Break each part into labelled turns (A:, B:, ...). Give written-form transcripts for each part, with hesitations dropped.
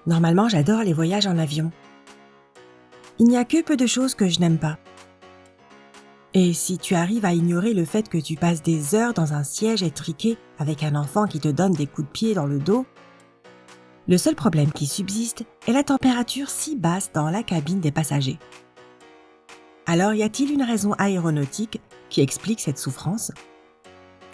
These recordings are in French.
A: Normalement, j'adore les voyages en avion. Il n'y a que peu de choses que je n'aime pas. Et si tu arrives à ignorer le fait que tu passes des heures dans un siège étriqué avec un enfant qui te donne des coups de pied dans le dos, le seul problème qui subsiste est la température si basse dans la cabine des passagers. Alors y a-t-il une raison aéronautique qui explique cette souffrance ?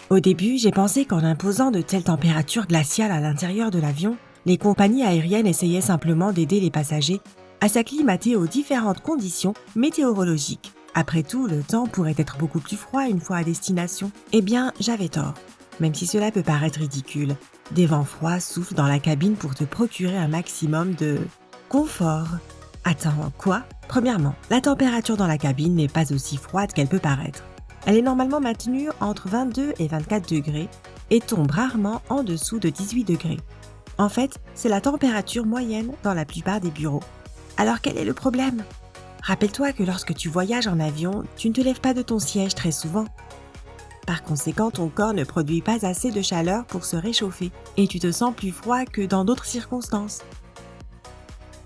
A: Au début, j'ai pensé qu'en imposant de telles températures glaciales à l'intérieur de l'avion, les compagnies aériennes essayaient simplement d'aider les passagers à s'acclimater aux différentes conditions météorologiques. Après tout, le temps pourrait être beaucoup plus froid une fois à destination. Eh bien, j'avais tort. Même si cela peut paraître ridicule, des vents froids soufflent dans la cabine pour te procurer un maximum de confort. Attends, quoi ? Premièrement, la température dans la cabine n'est pas aussi froide qu'elle peut paraître. Elle est normalement maintenue entre 22 et 24 degrés et tombe rarement en dessous de 18 degrés. En fait, c'est la température moyenne dans la plupart des bureaux. Alors quel est le problème ? Rappelle-toi que lorsque tu voyages en avion, tu ne te lèves pas de ton siège très souvent. Par conséquent, ton corps ne produit pas assez de chaleur pour se réchauffer et tu te sens plus froid que dans d'autres circonstances.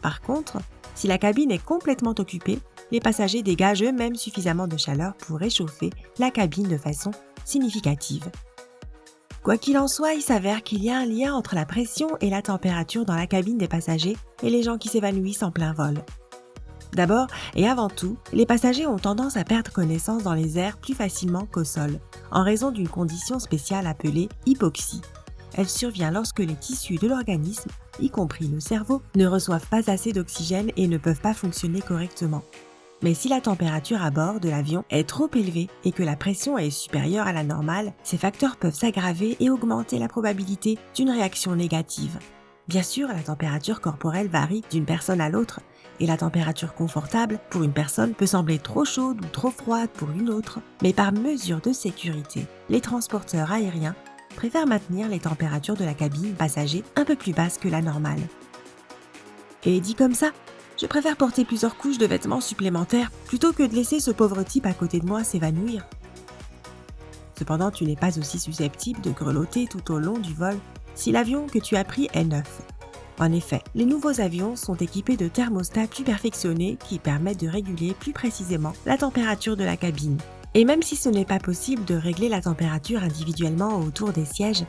A: Par contre, si la cabine est complètement occupée, les passagers dégagent eux-mêmes suffisamment de chaleur pour réchauffer la cabine de façon significative. Quoi qu'il en soit, il s'avère qu'il y a un lien entre la pression et la température dans la cabine des passagers et les gens qui s'évanouissent en plein vol. D'abord et avant tout, les passagers ont tendance à perdre connaissance dans les airs plus facilement qu'au sol, en raison d'une condition spéciale appelée hypoxie. Elle survient lorsque les tissus de l'organisme, y compris le cerveau, ne reçoivent pas assez d'oxygène et ne peuvent pas fonctionner correctement. Mais si la température à bord de l'avion est trop élevée et que la pression est supérieure à la normale, ces facteurs peuvent s'aggraver et augmenter la probabilité d'une réaction négative. Bien sûr, la température corporelle varie d'une personne à l'autre et la température confortable pour une personne peut sembler trop chaude ou trop froide pour une autre, mais par mesure de sécurité, les transporteurs aériens préfèrent maintenir les températures de la cabine passager un peu plus basses que la normale. Et dit comme ça, je préfère porter plusieurs couches de vêtements supplémentaires plutôt que de laisser ce pauvre type à côté de moi s'évanouir. Cependant, tu n'es pas aussi susceptible de grelotter tout au long du vol si l'avion que tu as pris est neuf. En effet, les nouveaux avions sont équipés de thermostats plus perfectionnés qui permettent de réguler plus précisément la température de la cabine. Et même si ce n'est pas possible de régler la température individuellement autour des sièges,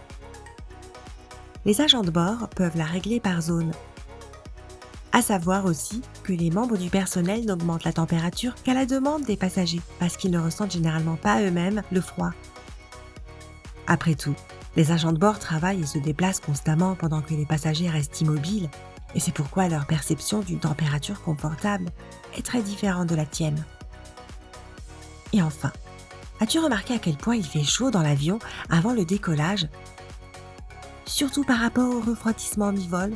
A: les agents de bord peuvent la régler par zone. À savoir aussi que les membres du personnel n'augmentent la température qu'à la demande des passagers, parce qu'ils ne ressentent généralement pas eux-mêmes le froid. Après tout, les agents de bord travaillent et se déplacent constamment pendant que les passagers restent immobiles, et c'est pourquoi leur perception d'une température confortable est très différente de la tienne. Et enfin, as-tu remarqué à quel point il fait chaud dans l'avion avant le décollage, surtout par rapport au refroidissement mi-vol ?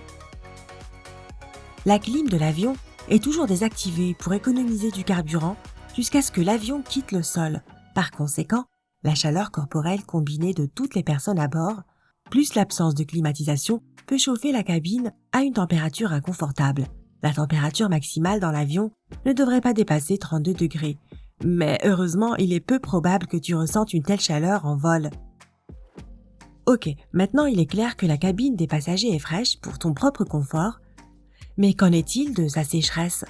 A: La clim de l'avion est toujours désactivée pour économiser du carburant jusqu'à ce que l'avion quitte le sol. Par conséquent, la chaleur corporelle combinée de toutes les personnes à bord, plus l'absence de climatisation, peut chauffer la cabine à une température inconfortable. La température maximale dans l'avion ne devrait pas dépasser 32 degrés, mais heureusement, il est peu probable que tu ressentes une telle chaleur en vol. Ok, maintenant il est clair que la cabine des passagers est fraîche pour ton propre confort, mais qu'en est-il de sa sécheresse ?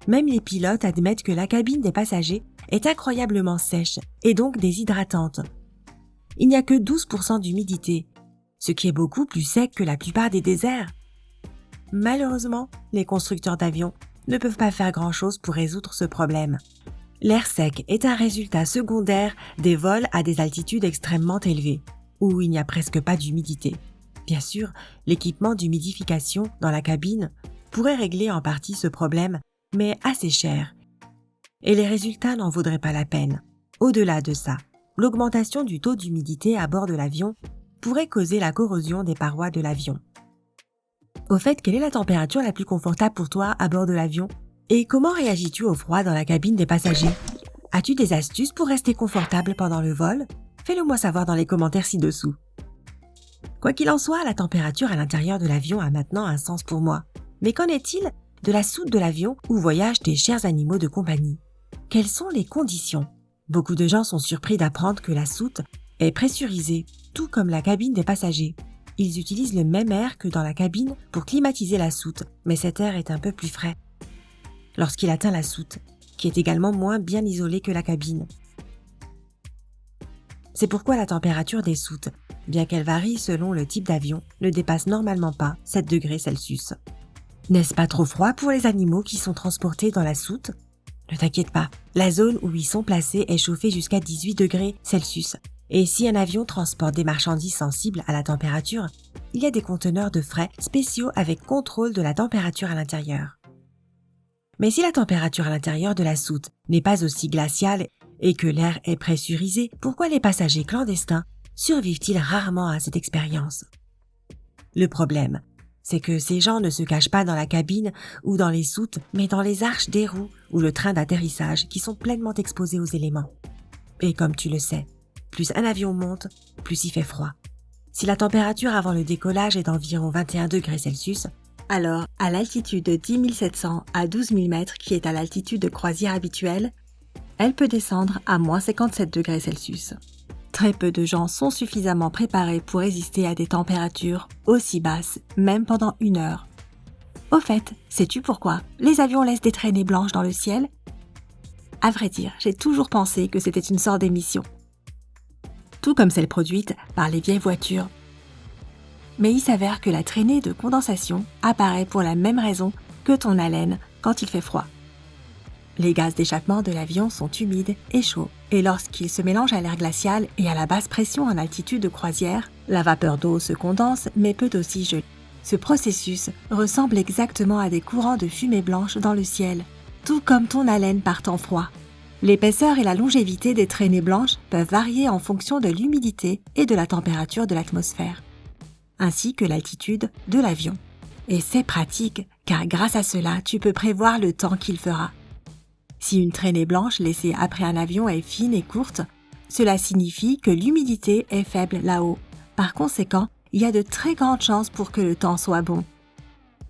A: Même les pilotes admettent que la cabine des passagers est incroyablement sèche et donc déshydratante. Il n'y a que 12% d'humidité, ce qui est beaucoup plus sec que la plupart des déserts. Malheureusement, les constructeurs d'avions ne peuvent pas faire grand-chose pour résoudre ce problème. L'air sec est un résultat secondaire des vols à des altitudes extrêmement élevées, où il n'y a presque pas d'humidité. Bien sûr, l'équipement d'humidification dans la cabine pourrait régler en partie ce problème, mais assez cher. Et les résultats n'en vaudraient pas la peine. Au-delà de ça, l'augmentation du taux d'humidité à bord de l'avion pourrait causer la corrosion des parois de l'avion. Au fait, quelle est la température la plus confortable pour toi à bord de l'avion ? Et comment réagis-tu au froid dans la cabine des passagers ? As-tu des astuces pour rester confortable pendant le vol ? Fais-le moi savoir dans les commentaires ci-dessous. Quoi qu'il en soit, la température à l'intérieur de l'avion a maintenant un sens pour moi. Mais qu'en est-il de la soute de l'avion où voyagent tes chers animaux de compagnie ? Quelles sont les conditions ? Beaucoup de gens sont surpris d'apprendre que la soute est pressurisée, tout comme la cabine des passagers. ils utilisent le même air que dans la cabine pour climatiser la soute, mais cet air est un peu plus frais lorsqu'il atteint la soute, qui est également moins bien isolée que la cabine. C'est pourquoi la température des soutes, bien qu'elle varie selon le type d'avion, ne dépasse normalement pas 7 degrés Celsius. N'est-ce pas trop froid pour les animaux qui sont transportés dans la soute? Ne t'inquiète pas, la zone où ils sont placés est chauffée jusqu'à 18 degrés Celsius. Et si un avion transporte des marchandises sensibles à la température, il y a des conteneurs de frais spéciaux avec contrôle de la température à l'intérieur. Mais si la température à l'intérieur de la soute n'est pas aussi glaciale et que l'air est pressurisé, pourquoi les passagers clandestins survivent-ils rarement à cette expérience? Le problème, c'est que ces gens ne se cachent pas dans la cabine ou dans les soutes, mais dans les arches des roues ou le train d'atterrissage qui sont pleinement exposés aux éléments. Et comme tu le sais, plus un avion monte, plus il fait froid. Si la température avant le décollage est d'environ 21 degrés Celsius, alors à l'altitude de 10 700 à 12 000 mètres, qui est à l'altitude de croisière habituelle, elle peut descendre à moins 57 degrés Celsius. Très peu de gens sont suffisamment préparés pour résister à des températures aussi basses, même pendant 1 heure. Au fait, sais-tu pourquoi les avions laissent des traînées blanches dans le ciel? À vrai dire, j'ai toujours pensé que c'était une sorte d'émission. Tout comme celle produite par les vieilles voitures. Mais il s'avère que la traînée de condensation apparaît pour la même raison que ton haleine quand il fait froid. Les gaz d'échappement de l'avion sont humides et chauds, et lorsqu'ils se mélangent à l'air glacial et à la basse pression en altitude de croisière, la vapeur d'eau se condense mais peut aussi geler. Ce processus ressemble exactement à des courants de fumée blanche dans le ciel, tout comme ton haleine par temps froid. L'épaisseur et la longévité des traînées blanches peuvent varier en fonction de l'humidité et de la température de l'atmosphère, ainsi que l'altitude de l'avion. Et c'est pratique, car grâce à cela, tu peux prévoir le temps qu'il fera. Si une traînée blanche laissée après un avion est fine et courte, cela signifie que l'humidité est faible là-haut. Par conséquent, il y a de très grandes chances pour que le temps soit bon.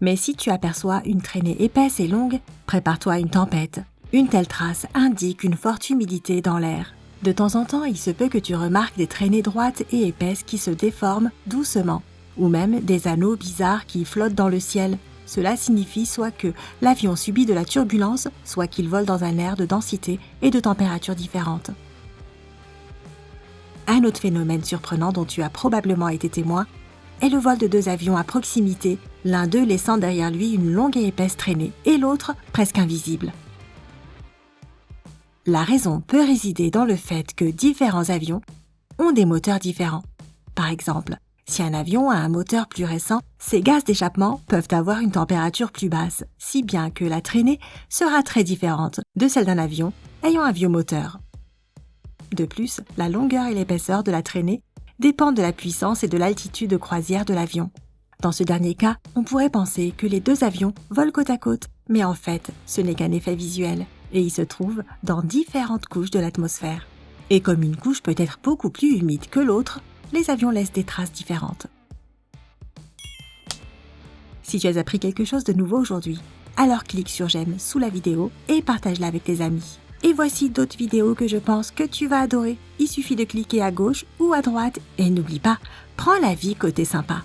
A: Mais si tu aperçois une traînée épaisse et longue, prépare-toi à une tempête. Une telle trace indique une forte humidité dans l'air. De temps en temps, il se peut que tu remarques des traînées droites et épaisses qui se déforment doucement, ou même des anneaux bizarres qui flottent dans le ciel. Cela signifie soit que l'avion subit de la turbulence, soit qu'il vole dans un air de densité et de température différentes. Un autre phénomène surprenant dont tu as probablement été témoin est le vol de 2 avions à proximité, l'un d'eux laissant derrière lui une longue et épaisse traînée, et l'autre presque invisible. La raison peut résider dans le fait que différents avions ont des moteurs différents. Par exemple, si un avion a un moteur plus récent, ses gaz d'échappement peuvent avoir une température plus basse, si bien que la traînée sera très différente de celle d'un avion ayant un vieux moteur. De plus, la longueur et l'épaisseur de la traînée dépendent de la puissance et de l'altitude de croisière de l'avion. Dans ce dernier cas, on pourrait penser que les 2 avions volent côte à côte, mais en fait, ce n'est qu'un effet visuel, et ils se trouvent dans différentes couches de l'atmosphère. Et comme une couche peut être beaucoup plus humide que l'autre, les avions laissent des traces différentes. Si tu as appris quelque chose de nouveau aujourd'hui, alors clique sur j'aime sous la vidéo et partage-la avec tes amis. Et voici d'autres vidéos que je pense que tu vas adorer. Il suffit de cliquer à gauche ou à droite et n'oublie pas, prends la vie côté sympa.